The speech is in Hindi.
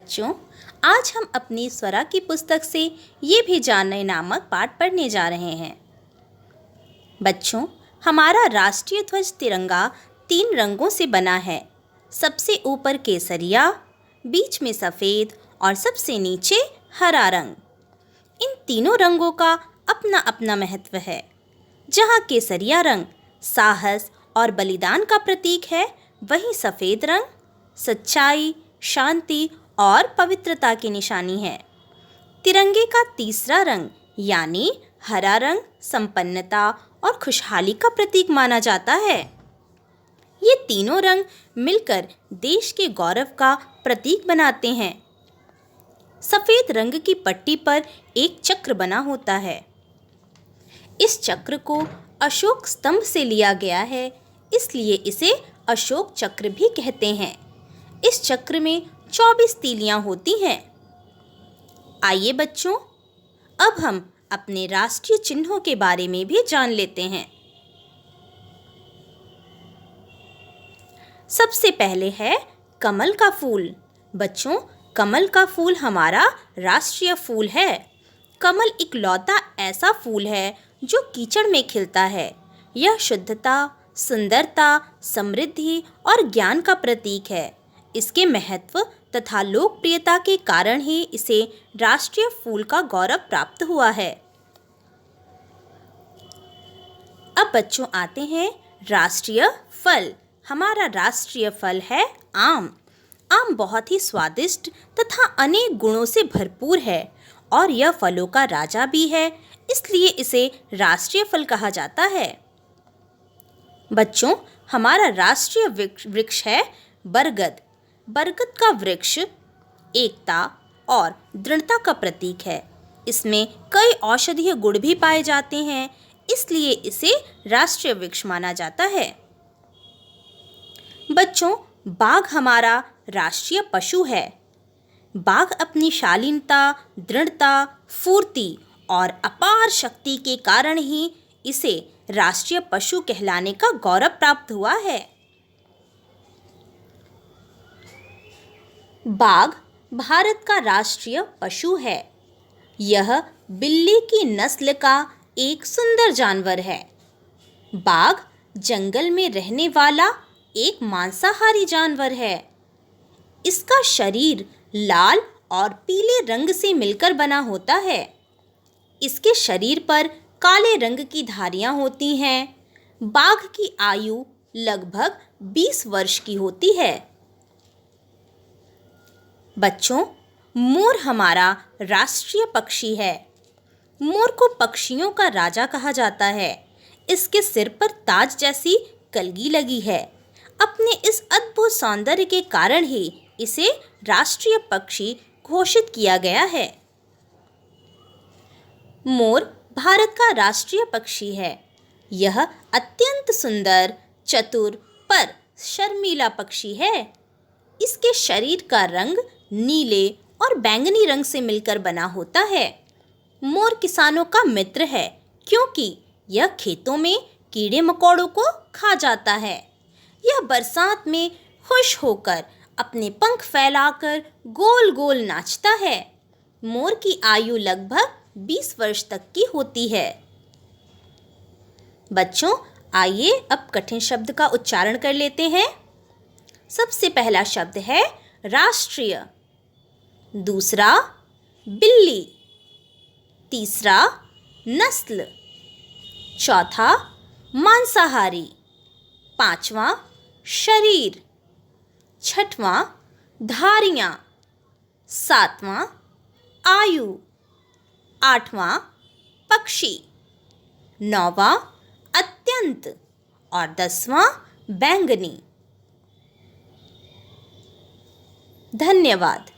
बच्चों, आज हम अपनी स्वरा की पुस्तक से ये भी जानने नामक पाठ पढ़ने जा रहे हैं। बच्चों, हमारा राष्ट्रीय ध्वज तिरंगा 3 रंगों से बना है। सबसे ऊपर केसरिया, बीच में सफ़ेद और सबसे नीचे हरा रंग। इन तीनों रंगों का अपना अपना महत्व है। जहाँ केसरिया रंग साहस और बलिदान का प्रतीक है, वहीं सफ़ेद रंग सच्चाई, शांति और पवित्रता की निशानी है। तिरंगे का तीसरा रंग यानी हरा रंग संपन्नता और खुशहाली का प्रतीक माना जाता है। ये तीनों रंग मिलकर देश के गौरव का प्रतीक बनाते हैं। सफ़ेद रंग की पट्टी पर एक चक्र बना होता है। इस चक्र को अशोक स्तंभ से लिया गया है, इसलिए इसे अशोक चक्र भी कहते हैं। इस चक्र में 24 तीलियां होती हैं। आइए बच्चों, अब हम अपने राष्ट्रीय चिन्हों के बारे में भी जान लेते हैं। सबसे पहले है कमल का फूल। बच्चों, कमल का फूल हमारा राष्ट्रीय फूल है। कमल इकलौता ऐसा फूल है जो कीचड़ में खिलता है। यह शुद्धता, सुंदरता, समृद्धि और ज्ञान का प्रतीक है। इसके महत्व तथा लोकप्रियता के कारण ही इसे राष्ट्रीय फूल का गौरव प्राप्त हुआ है। अब बच्चों आते हैं राष्ट्रीय फल। हमारा राष्ट्रीय फल है आम। आम बहुत ही स्वादिष्ट तथा अनेक गुणों से भरपूर है और यह फलों का राजा भी है, इसलिए इसे राष्ट्रीय फल कहा जाता है। बच्चों, हमारा राष्ट्रीय वृक्ष है बरगद। बरगद का वृक्ष एकता और दृढ़ता का प्रतीक है। इसमें कई औषधीय गुण भी पाए जाते हैं, इसलिए इसे राष्ट्रीय वृक्ष माना जाता है। बच्चों, बाघ हमारा राष्ट्रीय पशु है। बाघ अपनी शालीनता, दृढ़ता, फुर्ती और अपार शक्ति के कारण ही इसे राष्ट्रीय पशु कहलाने का गौरव प्राप्त हुआ है। बाघ भारत का राष्ट्रीय पशु है। यह बिल्ली की नस्ल का एक सुंदर जानवर है। बाघ जंगल में रहने वाला एक मांसाहारी जानवर है। इसका शरीर लाल और पीले रंग से मिलकर बना होता है। इसके शरीर पर काले रंग की धारियां होती हैं। बाघ की आयु लगभग 20 वर्ष की होती है। बच्चों, मोर हमारा राष्ट्रीय पक्षी है। मोर को पक्षियों का राजा कहा जाता है। इसके सिर पर ताज जैसी कलगी लगी है। अपने इस अद्भुत सौंदर्य के कारण ही इसे राष्ट्रीय पक्षी घोषित किया गया है। मोर भारत का राष्ट्रीय पक्षी है। यह अत्यंत सुंदर, चतुर पर शर्मीला पक्षी है। इसके शरीर का रंग नीले और बैंगनी रंग से मिलकर बना होता है। मोर किसानों का मित्र है, क्योंकि यह खेतों में कीड़े मकोड़ों को खा जाता है। यह बरसात में खुश होकर अपने पंख फैलाकर गोल गोल नाचता है। मोर की आयु लगभग 20 वर्ष तक की होती है। बच्चों, आइए अब कठिन शब्द का उच्चारण कर लेते हैं। सबसे पहला शब्द है राष्ट्रीय, दूसरा बिल्ली, तीसरा नस्ल, चौथा मांसाहारी, पांचवा शरीर, छठवां धारियां, सातवां आयु, आठवां पक्षी, नौवां अत्यंत और 10वां बैंगनी। धन्यवाद।